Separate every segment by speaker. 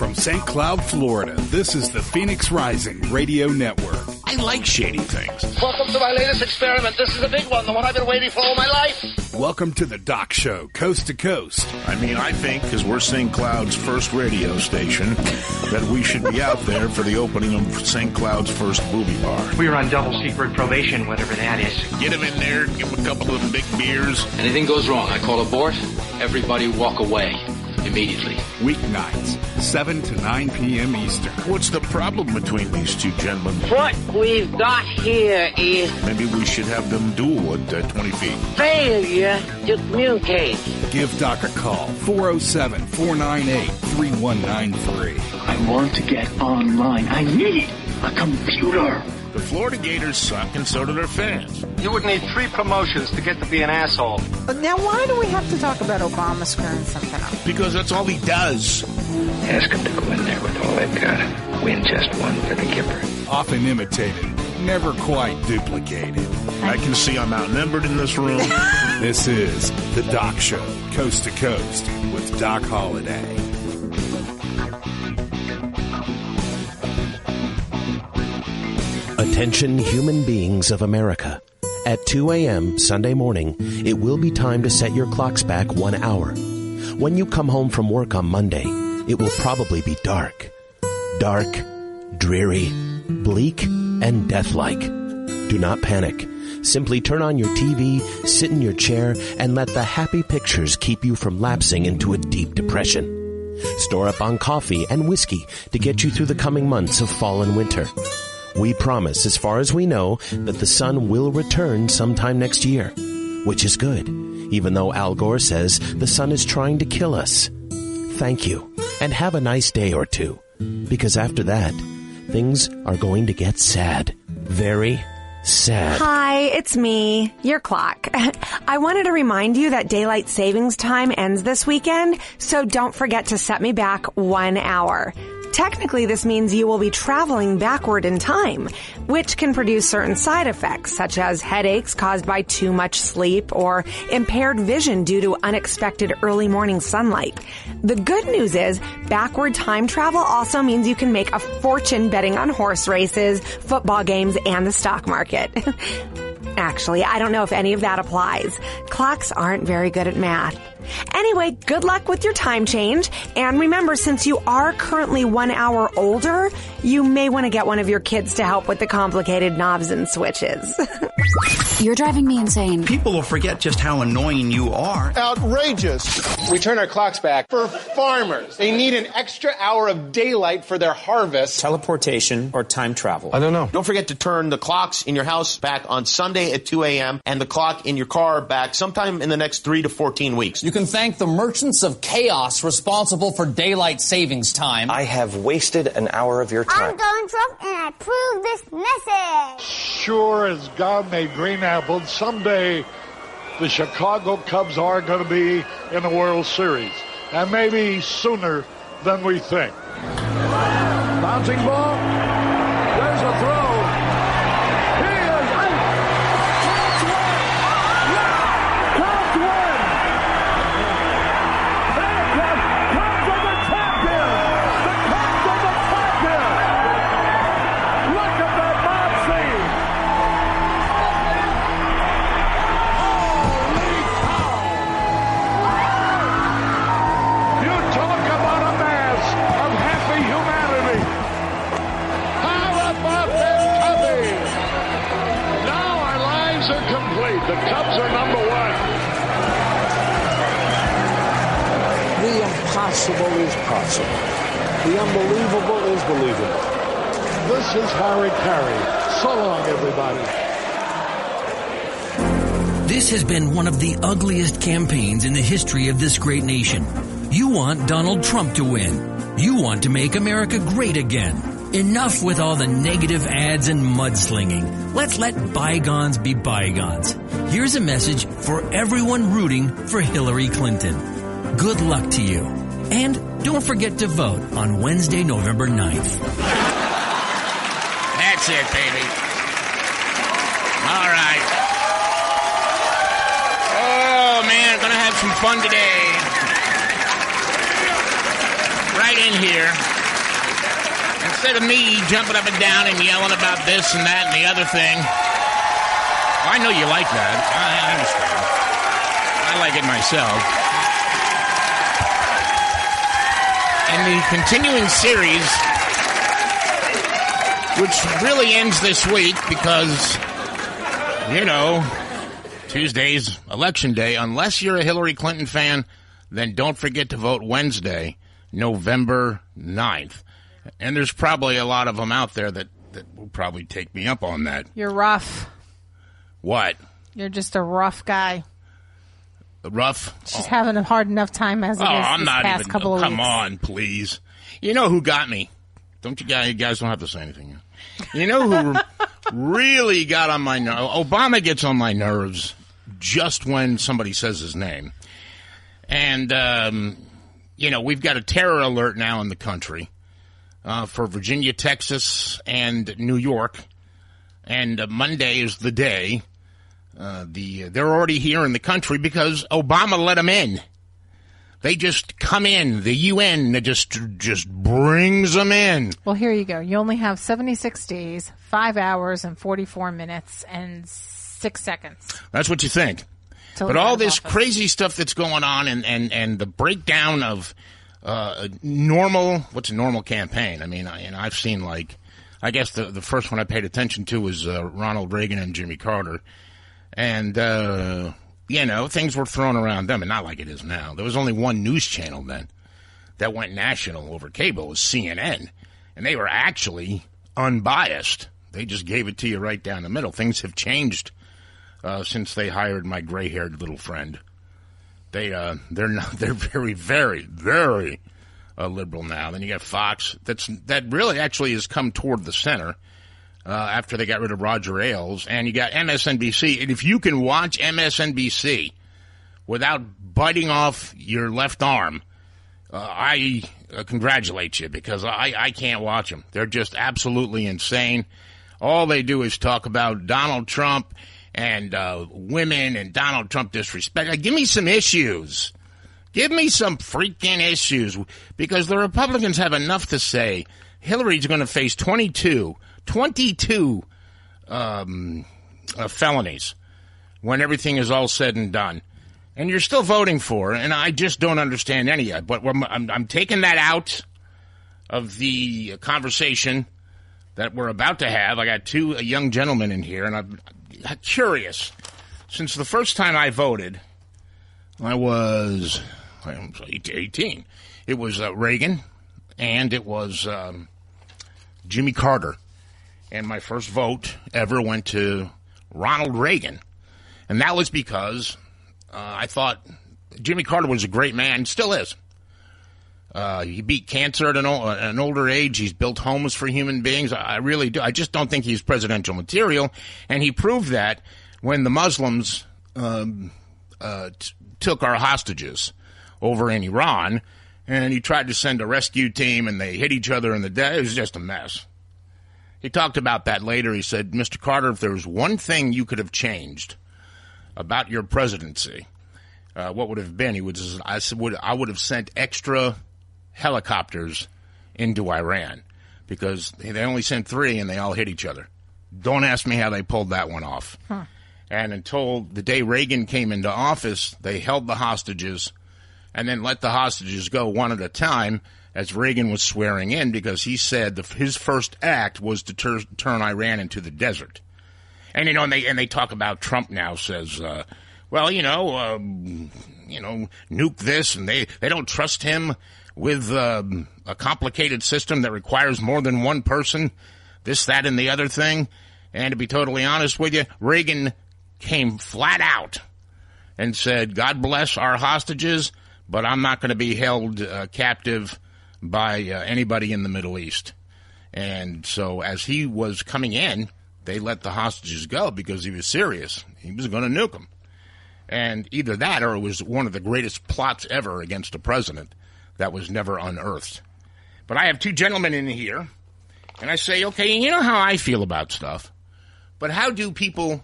Speaker 1: From St. Cloud, Florida, this is the Phoenix Rising Radio Network.
Speaker 2: I like shady things.
Speaker 3: Welcome to my latest experiment. This is a big one, the one I've been waiting for all my life.
Speaker 1: Welcome to the Doc Show, coast to coast.
Speaker 2: I mean, I think, because we're St. Cloud's first radio station, that we should be out there for the opening of St. Cloud's first booby bar.
Speaker 4: We are on double secret probation, whatever that is.
Speaker 2: Get him in there, give him a couple of big beers.
Speaker 5: Anything goes wrong, I call abort. Everybody walk away immediately.
Speaker 1: Weeknights, 7 to 9 p.m. Eastern.
Speaker 2: What's the problem between these two gentlemen?
Speaker 6: What we've got here is...
Speaker 2: Maybe we should have them duel at 20 feet.
Speaker 6: failure to communicate.
Speaker 1: Give Doc a call, 407-498-3193.
Speaker 7: I want to get online. I need a computer.
Speaker 2: The Florida Gators suck, and so do their fans.
Speaker 4: You would need 3 promotions to get to be an asshole.
Speaker 8: Now, why do we have to talk about Obama screwing something up?
Speaker 2: Because that's all he does.
Speaker 9: Ask him to go in there with all they've got. Win just one for the Kipper.
Speaker 1: Often imitated, never quite duplicated.
Speaker 2: I can see I'm outnumbered in this room.
Speaker 1: This is the Doc Show, coast to coast, with Doc Holliday.
Speaker 10: Attention human beings of America. At 2 a.m. Sunday morning, it will be time to set your clocks back 1 hour. When you come home from work on Monday, it will probably be dark. Dark, dreary, bleak, and death-like. Do not panic. Simply turn on your TV, sit in your chair, and let the happy pictures keep you from lapsing into a deep depression. Store up on coffee and whiskey to get you through the coming months of fall and winter. We promise, as far as we know, that the sun will return sometime next year, which is good, even though Al Gore says the sun is trying to kill us. Thank you, and have a nice day or two, because after that, things are going to get sad. Very sad.
Speaker 11: Hi, it's me, your clock. I wanted to remind you that daylight savings time ends this weekend, so don't forget to set me back 1 hour. Technically, this means you will be traveling backward in time, which can produce certain side effects, such as headaches caused by too much sleep or impaired vision due to unexpected early morning sunlight. The good news is, backward time travel also means you can make a fortune betting on horse races, football games, and the stock market. Actually, I don't know if any of that applies. Clocks aren't very good at math. Anyway, good luck with your time change. And remember, since you are currently 1 hour older, you may want to get one of your kids to help with the complicated knobs and switches.
Speaker 12: You're driving me insane.
Speaker 13: People will forget just how annoying you are.
Speaker 14: Outrageous. We turn our clocks back for farmers. They need an extra hour of daylight for their harvest.
Speaker 15: Teleportation or time travel?
Speaker 14: I don't know.
Speaker 16: Don't forget to turn the clocks in your house back on Sunday at 2 a.m. and the clock in your car back sometime in the next 3 to 14 weeks.
Speaker 17: You can thank the merchants of chaos responsible for daylight savings time.
Speaker 18: I have wasted an hour of your time.
Speaker 19: I'm Donald Trump, and I approve this message.
Speaker 20: Sure as God made green apples, someday the Chicago Cubs are going to be in the World Series, and maybe sooner than we think. Bouncing ball. There's a throw. The Cubs are number one.
Speaker 5: The impossible is possible. The unbelievable is believable.
Speaker 20: This is Harry Carey. So long, everybody.
Speaker 8: This has been one of the ugliest campaigns in the history of this great nation. You want Donald Trump to win. You want to make America great again. Enough with all the negative ads and mudslinging. Let's let bygones be bygones. Here's a message for everyone rooting for Hillary Clinton. Good luck to you. And don't forget to vote on Wednesday, November 9th.
Speaker 2: That's it, baby. All right. Oh, man, gonna have some fun today. Right
Speaker 21: right in here. Instead of me jumping up and down and yelling about this and that and the other thing. Well, I know you like that. I understand. I like it myself. And the continuing series, which really ends this week because, you know, Tuesday's Election Day. Unless you're a Hillary Clinton fan, then don't forget to vote Wednesday, November 9th. And there's probably a lot of them out there that will probably take me up on that.
Speaker 22: You're rough.
Speaker 21: What?
Speaker 22: You're just a rough guy.
Speaker 21: Rough?
Speaker 22: She's having a hard enough time as it is
Speaker 21: I'm
Speaker 22: this
Speaker 21: not
Speaker 22: past
Speaker 21: even,
Speaker 22: couple of
Speaker 21: come
Speaker 22: weeks.
Speaker 21: on, please. You know who got me? Don't you guys don't have to say anything. You know who really got on my nerves? Obama gets on my nerves just when somebody says his name. And, you know, we've got a terror alert now in the country for Virginia, Texas, and New York. And Monday is the day. They're already here in the country because Obama let them in. They just come in. The UN just brings them in.
Speaker 22: Well, here you go. You only have 76 days, 5 hours, and 44 minutes, and 6 seconds.
Speaker 21: That's what you think. But all this crazy stuff that's going on and the breakdown of what's a normal campaign? I mean, I've seen, like, I guess the first one I paid attention to was Ronald Reagan and Jimmy Carter. And, you know, things were thrown around them, and not like it is now. There was only one news channel then that went national over cable. It was CNN. And they were actually unbiased. They just gave it to you right down the middle. Things have changed since they hired my gray-haired little friend. They're very, very, very liberal now. Then you got Fox. That really actually has come toward the center. After they got rid of Roger Ailes, and you got MSNBC. And if you can watch MSNBC without biting off your left arm, I congratulate you, because I can't watch them. They're just absolutely insane. All they do is talk about Donald Trump and women and Donald Trump disrespect. Give me some issues. Give me some freaking issues, because the Republicans have enough to say. Hillary's going to face 22 felonies when everything is all said and done. And you're still voting for her, and I just don't understand any of it. But I'm taking that out of the conversation that we're about to have. I got two young gentlemen in here, and I'm curious. Since the first time I voted, I was 18. It was Reagan, and it was Jimmy Carter. And my first vote ever went to Ronald Reagan. And that was because I thought Jimmy Carter was a great man, still is. He beat cancer at an older age. He's built homes for human beings. I really do. I just don't think he's presidential material. And he proved that when the Muslims took our hostages over in Iran, and he tried to send a rescue team, and they hit each other in the day. It was just a mess. He talked about that later. He said, Mr. Carter, if there was one thing you could have changed about your presidency, what would it have been? I would have sent extra helicopters into Iran, because they only sent 3 and they all hit each other. Don't ask me how they pulled that one off. Huh. And until the day Reagan came into office, they held the hostages and then let the hostages go one at a time as Reagan was swearing in, because he said his first act was to turn Iran into the desert. And, you know, and they talk about Trump now says, nuke this, and they don't trust him with a complicated system that requires more than one person, this, that, and the other thing. And to be totally honest with you, Reagan came flat out and said, God bless our hostages, but I'm not going to be held captive by anybody in the Middle East. And so as he was coming in, they let the hostages go because he was serious. He was going to nuke them. And either that, or it was one of the greatest plots ever against a president that was never unearthed. But I have two gentlemen in here, and I say, okay, you know how I feel about stuff, but how do people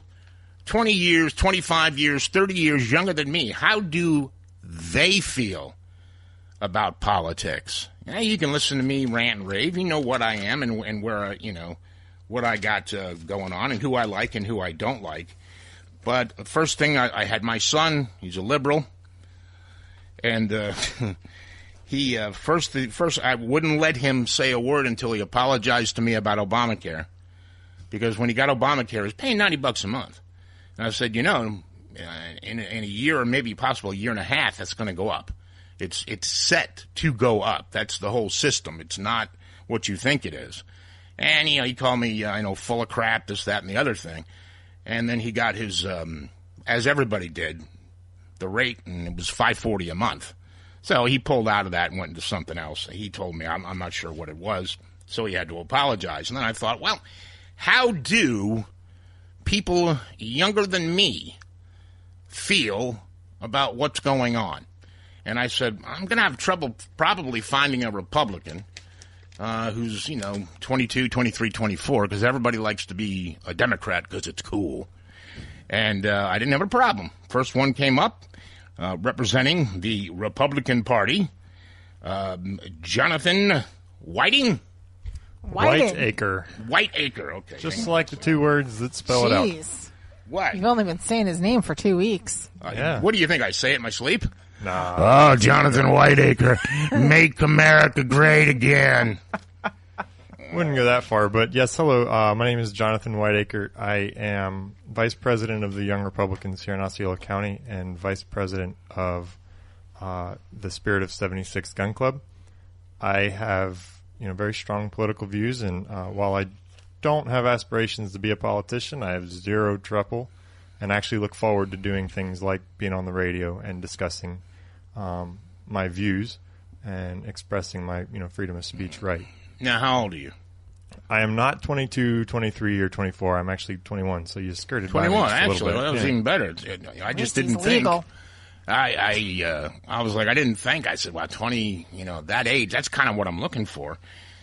Speaker 21: 20 years, 25 years, 30 years younger than me, how do they feel about politics? You can listen to me rant and rave. You know what I am and where, what I got going on and who I like and who I don't like. But the first thing, I had my son. He's a liberal. And he first I wouldn't let him say a word until he apologized to me about Obamacare. Because when he got Obamacare, he was paying $90 a month. And I said, in a year or maybe possible a year and a half, that's going to go up. It's set to go up. That's the whole system. It's not what you think it is. And, he called me, full of crap, this, that, and the other thing. And then he got his, as everybody did, the rate, and it was $540 a month. So he pulled out of that and went into something else. He told me, I'm not sure what it was, so he had to apologize. And then I thought, well, how do people younger than me feel about what's going on? And I said, I'm going to have trouble probably finding a Republican who's, 22, 23, 24, because everybody likes to be a Democrat because it's cool. And I didn't have a problem. First one came up, representing the Republican Party, Jonathan Whiting.
Speaker 3: Whiteacre.
Speaker 21: Whiteacre, okay.
Speaker 3: Just like the two words that spell it out.
Speaker 21: What?
Speaker 22: You've only been saying his name for 2 weeks.
Speaker 3: Yeah.
Speaker 21: What do you think? I say it in my sleep?
Speaker 3: No.
Speaker 21: Oh, Jonathan Whiteacre, make America great again.
Speaker 3: Wouldn't go that far, but yes, hello. My name is Jonathan Whiteacre. I am Vice President of the Young Republicans here in Osceola County and Vice President of the Spirit of 76 Gun Club. I have, very strong political views, and while I don't have aspirations to be a politician, I have zero trouble and actually look forward to doing things like being on the radio and discussing my views and expressing my, freedom of speech right.
Speaker 21: Now, how old are you?
Speaker 3: I am not 22, 23, or 24. I'm actually 21, so you skirted
Speaker 21: 21,
Speaker 3: by me just a
Speaker 21: actually.
Speaker 3: little bit.
Speaker 21: Well, that was even better. I just didn't think. I was like, I didn't think. I said, well, 20, that age, that's kind of what I'm looking for.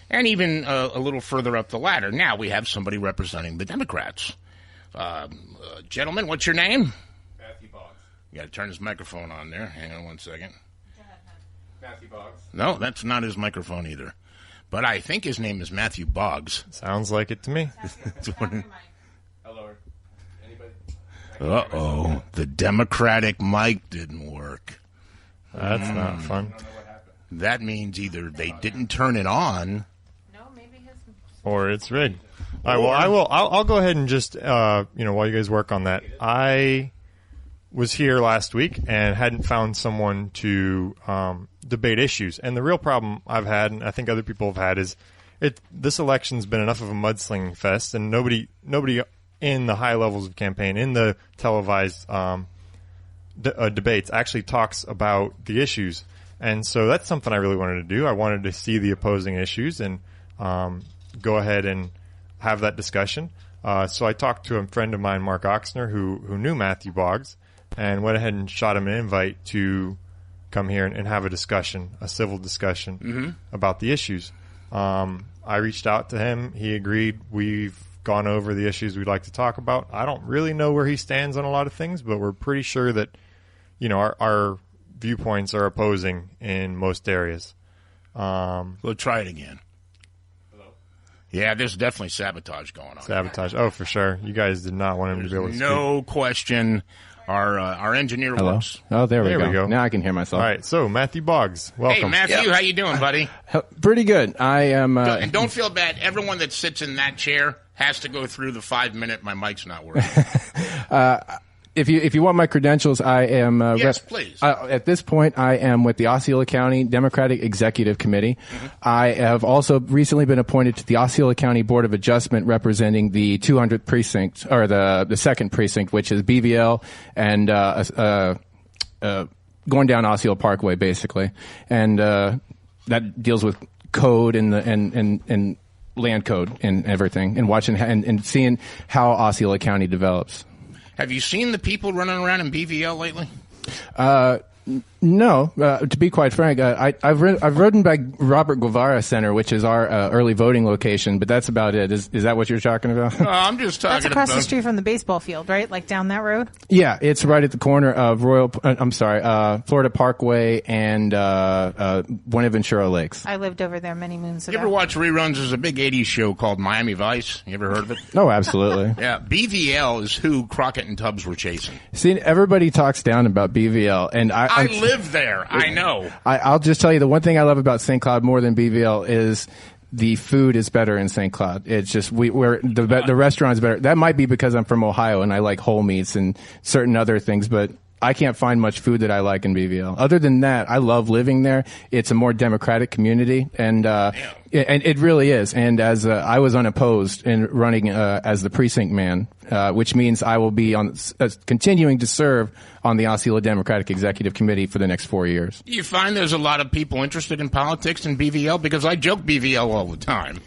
Speaker 21: And even a little further up the ladder, now we have somebody representing the Democrats. Gentlemen, what's your name?
Speaker 6: Matthew Boggs.
Speaker 21: You got to turn his microphone on there. Hang on one second.
Speaker 6: Matthew Boggs.
Speaker 21: No, that's not his microphone either. But I think his name is Matthew Boggs.
Speaker 3: Sounds like it to me.
Speaker 6: Hello. Anybody?
Speaker 21: Uh-oh. The Democratic mic didn't work.
Speaker 3: That's not fun.
Speaker 21: That means either they didn't turn it on,
Speaker 3: or it's rigged. All right. Well, I'll go ahead and just while you guys work on that, I was here last week and hadn't found someone to debate issues. And the real problem I've had, and I think other people have had, is this election's been enough of a mudslinging fest, and nobody in the high levels of campaign, in the televised debates, actually talks about the issues. And so that's something I really wanted to do. I wanted to see the opposing issues and go ahead and have that discussion. So I talked to a friend of mine, Mark Oxner, who knew Matthew Boggs, and went ahead and shot him an invite to come here and have a discussion, a civil discussion about the issues. I reached out to him. He agreed. We've gone over the issues we'd like to talk about. I don't really know where he stands on a lot of things, but we're pretty sure that, our viewpoints are opposing in most areas.
Speaker 21: We'll try it again. Hello? Yeah, there's definitely sabotage going on.
Speaker 3: Sabotage. Oh, for sure. You guys did not want him to be able to speak.
Speaker 21: No question. Our engineer works.
Speaker 23: Oh, there we go. Now I can hear myself.
Speaker 3: All right, so Matthew Boggs, welcome.
Speaker 21: Hey, Matthew, how you doing, buddy?
Speaker 23: Pretty good. I am...
Speaker 21: and don't feel bad. Everyone that sits in that chair has to go through the 5-minute, my mic's not working.
Speaker 23: If you want my credentials, I am...
Speaker 21: yes, please.
Speaker 23: At this point, I am with the Osceola County Democratic Executive Committee. I have also recently been appointed to the Osceola County Board of Adjustment representing the 200th precinct, or the 2nd precinct, which is BVL and going down Osceola Parkway, basically. And that deals with code and land code and everything, and watching and seeing how Osceola County develops.
Speaker 21: Have you seen the people running around in BVL lately?
Speaker 23: No, to be quite frank, I've ridden by Robert Guevara Center, which is our early voting location, but that's about it. Is that what you're talking about?
Speaker 21: No, I'm just talking
Speaker 22: That's across
Speaker 21: about
Speaker 22: the street from the baseball field, right? Like down that road?
Speaker 23: Yeah, it's right at the corner of Florida Parkway and Buenaventura Lakes.
Speaker 22: I lived over there many moons ago.
Speaker 21: You ever watch reruns? There's a big 80s show called Miami Vice. You ever heard of it?
Speaker 23: Oh, absolutely.
Speaker 21: Yeah, BVL is who Crockett and Tubbs were chasing.
Speaker 23: See, everybody talks down about BVL, and
Speaker 21: I live there. I know.
Speaker 23: I'll just tell you, the one thing I love about St. Cloud more than BVL is the food is better in St. Cloud. It's just the restaurant is better. That might be because I'm from Ohio and I like whole meats and certain other things, but I can't find much food that I like in BVL. Other than that, I love living there. It's a more democratic community, and it really is. And as I was unopposed in running as the precinct man, which means I will be continuing to serve on the Osceola Democratic Executive Committee for the next 4 years.
Speaker 21: You find there's a lot of people interested in politics in BVL? Because I joke BVL all the time.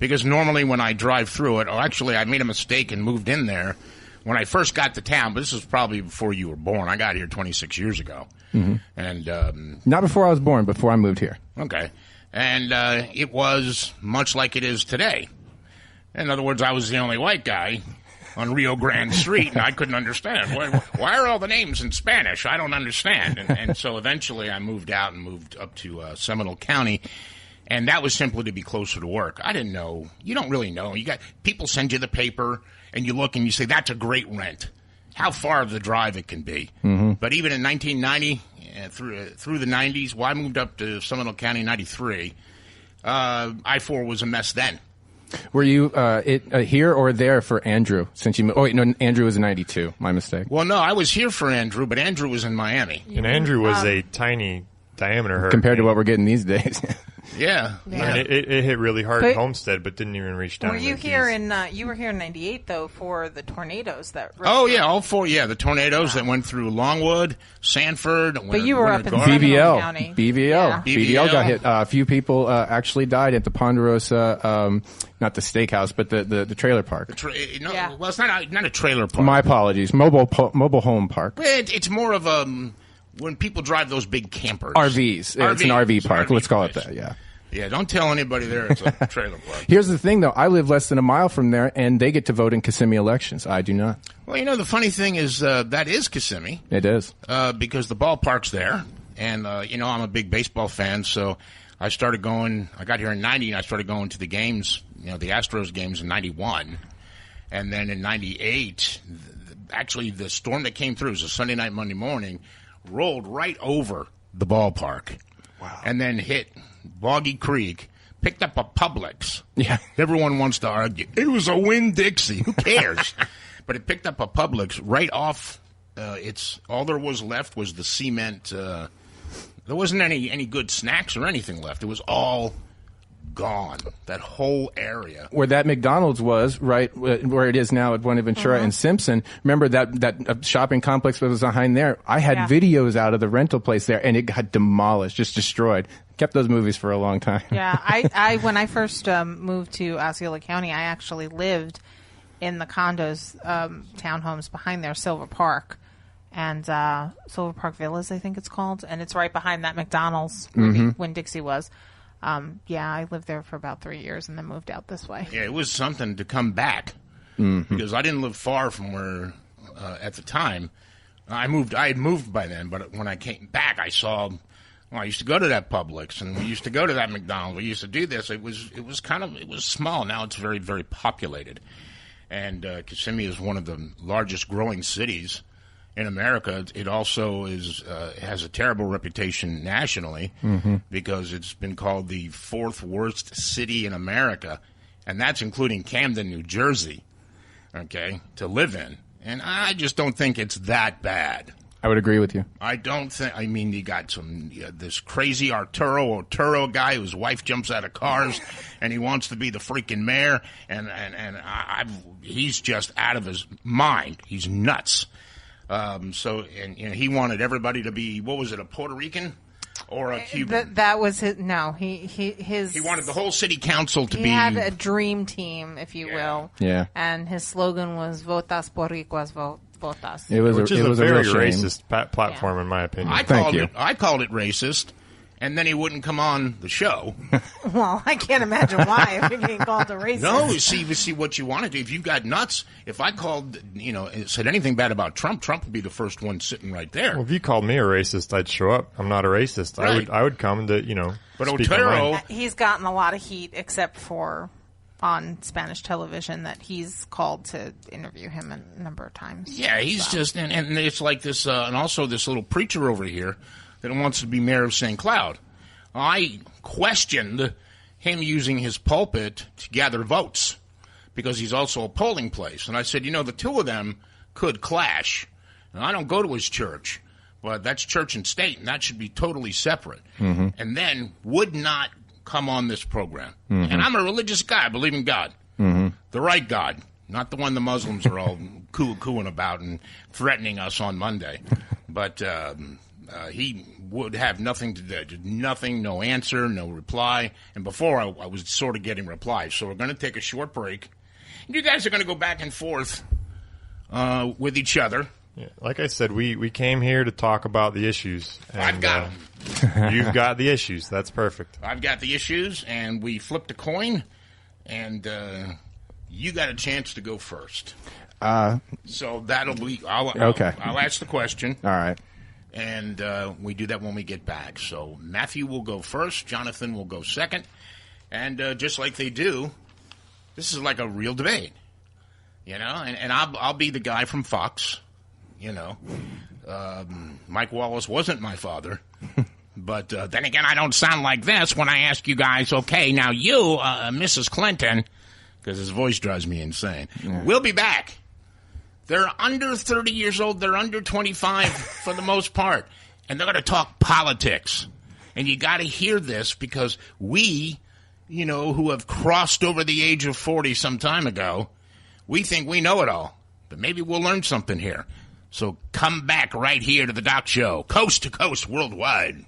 Speaker 21: Because normally when I drive through it, I made a mistake and moved in there. When I first got to town, but this was probably before you were born. I got here 26 years ago.
Speaker 23: Mm-hmm.
Speaker 21: And
Speaker 23: not before I was born, before I moved here.
Speaker 21: Okay. And it was much like it is today. In other words, I was the only white guy on Rio Grande Street, and I couldn't understand. Why are all the names in Spanish? I don't understand. And so eventually I moved out and moved up to Seminole County. And that was simply to be closer to work. I didn't know. You don't really know. People send you the paper, and you look and you say, that's a great rent. How far of the drive it can be.
Speaker 23: Mm-hmm.
Speaker 21: But even in 1990, through the 90s, I moved up to Seminole County in 93. I-4 was a mess then.
Speaker 23: Were you here or there for Andrew? Andrew was in 92. My mistake.
Speaker 21: Well, no, I was here for Andrew, but Andrew was in Miami.
Speaker 3: And Andrew was a tiny diameter hurricane.
Speaker 23: Compared to what we're getting these days.
Speaker 21: Yeah.
Speaker 3: I mean, it hit really hard in Homestead, but didn't even reach down.
Speaker 22: Were you here you were here in 98, though, for the tornadoes that...
Speaker 21: Oh, yeah, all four, the tornadoes that went through Longwood, Sanford...
Speaker 22: But you were up in Seminole County.
Speaker 23: BVL.
Speaker 22: Yeah.
Speaker 23: BVL got hit. A few people actually died at the Ponderosa, not the steakhouse, but the trailer park.
Speaker 21: Well, it's not a trailer park.
Speaker 23: My apologies. Mobile home park.
Speaker 21: It's more of when people drive those big campers.
Speaker 23: RVs. It's an RV park. Let's call it that, yeah.
Speaker 21: Yeah, don't tell anybody there it's a trailer park.
Speaker 23: Here's the thing, though. I live less than a mile from there, and they get to vote in Kissimmee elections. I do not.
Speaker 21: Well, the funny thing is that is Kissimmee.
Speaker 23: It is.
Speaker 21: Because the ballpark's there, and, I'm a big baseball fan, so I started going – I got here in 90, and I started going to the games, the Astros games in 91. And then in 98, actually the storm that came through, it was a Sunday night, Monday morning, rolled right over the ballpark.
Speaker 23: Wow.
Speaker 21: And then hit Boggy Creek, picked up a Publix.
Speaker 23: Yeah.
Speaker 21: Everyone wants to argue. It was a Winn-Dixie. Who cares? But it picked up a Publix right off. All there was left was the cement. There wasn't any good snacks or anything left. It was all gone. That whole area.
Speaker 23: Where that McDonald's was, right, where it is now at Buenaventura and Simpson. Remember that shopping complex that was behind there? I had videos out of the rental place there, and it got demolished, just destroyed. Kept those movies for a long time.
Speaker 22: Yeah, I when I first moved to Osceola County, I actually lived in the condos, townhomes behind there, Silver Park. And Silver Park Villas, I think it's called. And it's right behind that McDonald's when Dixie was. I lived there for about 3 years and then moved out this way.
Speaker 21: Yeah, it was something to come back because I didn't live far from where, at the time, I had moved by then, but when I came back, I saw, I used to go to that Publix and we used to go to that McDonald's. We used to do this. It was small. Now it's very, very populated. And Kissimmee is one of the largest growing cities in America. It also has a terrible reputation nationally because it's been called the fourth worst city in America, and that's including Camden, New Jersey, to live in. And I just don't think it's that bad.
Speaker 23: I would agree with you.
Speaker 21: I don't think. I mean, you got this crazy Arturo guy whose wife jumps out of cars, and he wants to be the freaking mayor, and he's just out of his mind. He's nuts. He wanted everybody to be, what was it, a Puerto Rican or a Cuban?
Speaker 22: That was his. No, he
Speaker 21: wanted the whole city council to be.
Speaker 22: He had a dream team, if you will.
Speaker 23: Yeah.
Speaker 22: And his slogan was "Votas Boricuas, votas both us.
Speaker 3: Which is a
Speaker 23: real
Speaker 3: very
Speaker 23: shame.
Speaker 3: racist platform, in my opinion.
Speaker 21: I called it racist, and then he wouldn't come on the show.
Speaker 22: Well, I can't imagine why if you're being called a racist.
Speaker 21: No, you see what you want to do. If you got nuts, if I called, said anything bad about Trump, Trump would be the first one sitting right there.
Speaker 3: Well, if you called me a racist, I'd show up. I'm not a racist.
Speaker 21: Right.
Speaker 3: I would come to,
Speaker 21: But
Speaker 3: speak my
Speaker 21: Otero,
Speaker 3: mind.
Speaker 22: He's gotten a lot of heat, except for on Spanish television that he's called to interview him a number of times.
Speaker 21: Yeah, he's just, and it's like this, and also this little preacher over here that wants to be mayor of St. Cloud. I questioned him using his pulpit to gather votes because he's also a polling place. And I said, the two of them could clash. And I don't go to his church, but that's church and state, and that should be totally separate.
Speaker 23: Mm-hmm.
Speaker 21: And then would not come on this program.
Speaker 23: Mm-hmm.
Speaker 21: And I'm a religious guy. I believe in God.
Speaker 23: Mm-hmm.
Speaker 21: The right God, not the one the Muslims are all cooing about and threatening us on Monday. But he would have nothing to do, nothing, no answer, no reply. And before, I was sort of getting replies. So we're going to take a short break. You guys are going to go back and forth with each other.
Speaker 3: Yeah, like I said, we came here to talk about the issues. And,
Speaker 21: I've got them.
Speaker 3: You've got the issues. That's perfect.
Speaker 21: I've got the issues, and we flipped a coin, and you got a chance to go first. So that'll be...
Speaker 23: Okay.
Speaker 21: I'll ask the question.
Speaker 23: All right.
Speaker 21: And we do that when we get back. So Matthew will go first. Jonathan will go second. And just like they do, this is like a real debate. And I'll be the guy from Fox. Mike Wallace wasn't my father. But then again, I don't sound like this when I ask you guys, okay, now you, Mrs. Clinton, because his voice drives me insane. Yeah. We'll be back. They're under 30 years old. They're under 25 for the most part. And they're going to talk politics. And you got to hear this because we, who have crossed over the age of 40 some time ago, we think we know it all. But maybe we'll learn something here. So come back right here to the Doc Show, coast to coast worldwide.